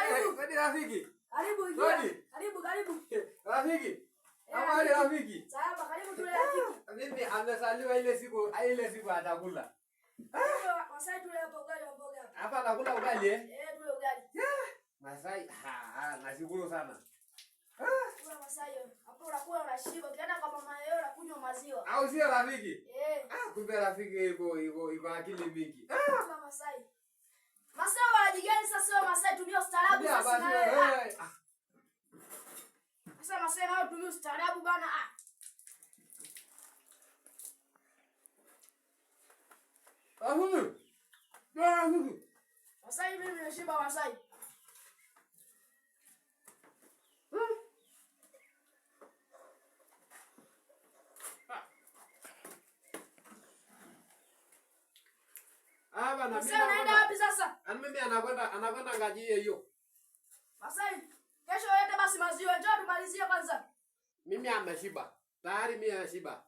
karibu. Kwani rafiki? Karibu ingia. Karibu. Rafiki. Habari rafiki. Sawa, karibu tule rafiki. Mimi amesaliwa ile siku atakula. Masai tule ugali wa mboga. Hapa nakula ugali eh? Tule ugali. Masai, nashukuru sana. Kula Masai. Hapo unakula unashiba. Ukienda kwa mama yao unakunywa maziwa. Au sio rafiki? Kumbe rafiki iko akili mingi. Kula Masai. Masai wanajigani sasa wewe Masai tumia ustaarabu sasa na wewe. Sasa Masai nao tumia ustaarabu bana. Masai mimi nimeshiba Masai. Bana Masai anaenda wapi sasa? Mimi anakwenda ngaji hiyo. Masai, kesho uende basi maziwa, njoo tumalizie kwanza. Mimi ameshiba. Tayari mimi ameshiba.